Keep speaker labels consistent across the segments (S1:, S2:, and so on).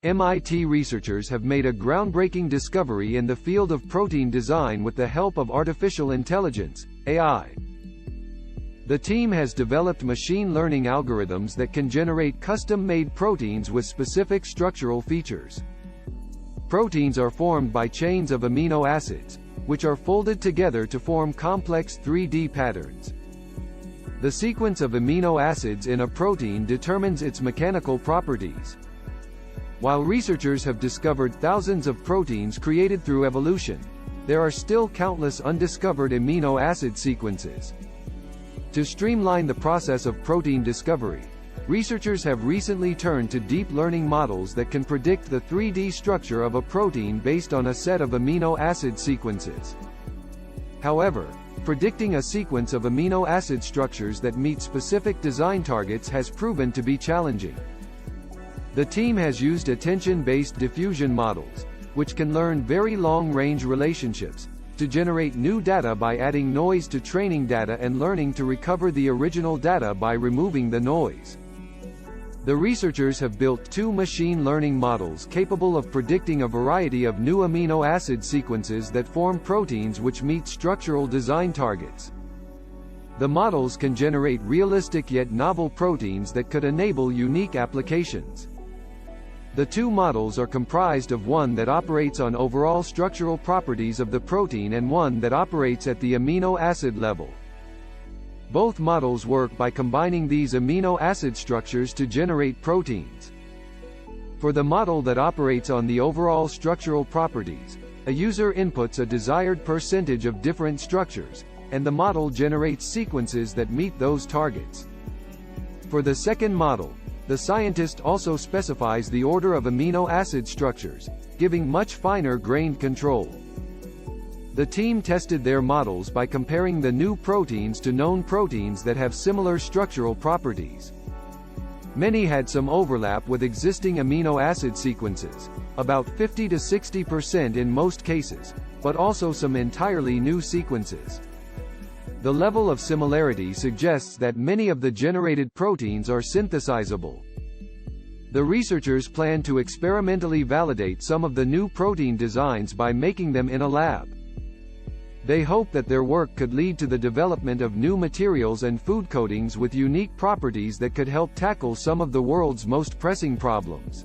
S1: MIT researchers have made a groundbreaking discovery in the field of protein design with the help of artificial intelligence, AI. The team has developed machine learning algorithms that can generate custom-made proteins with specific structural features. Proteins are formed by chains of amino acids, which are folded together to form complex 3D patterns. The sequence of amino acids in a protein determines its mechanical properties. While researchers have discovered thousands of proteins created through evolution, there are still countless undiscovered amino acid sequences. To streamline the process of protein discovery, researchers have recently turned to deep learning models that can predict the 3D structure of a protein based on a set of amino acid sequences. However, predicting a sequence of amino acid structures that meet specific design targets has proven to be challenging. The team has used attention-based diffusion models, which can learn very long-range relationships, to generate new data by adding noise to training data and learning to recover the original data by removing the noise. The researchers have built two machine learning models capable of predicting a variety of new amino acid sequences that form proteins which meet structural design targets. The models can generate realistic yet novel proteins that could enable unique applications. The two models are comprised of one that operates on overall structural properties of the protein and one that operates at the amino acid level. Both models work by combining these amino acid structures to generate proteins. For the model that operates on the overall structural properties, a user inputs a desired percentage of different structures, and the model generates sequences that meet those targets. For the second model, the scientist also specifies the order of amino acid structures, giving much finer-grained control. The team tested their models by comparing the new proteins to known proteins that have similar structural properties. Many had some overlap with existing amino acid sequences, about 50 to 60% in most cases, but also some entirely new sequences. The level of similarity suggests that many of the generated proteins are synthesizable. The researchers plan to experimentally validate some of the new protein designs by making them in a lab. They hope that their work could lead to the development of new materials and food coatings with unique properties that could help tackle some of the world's most pressing problems.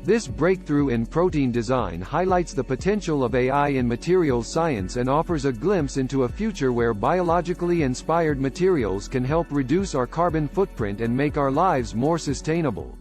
S1: This breakthrough in protein design highlights the potential of AI in materials science and offers a glimpse into a future where biologically inspired materials can help reduce our carbon footprint and make our lives more sustainable.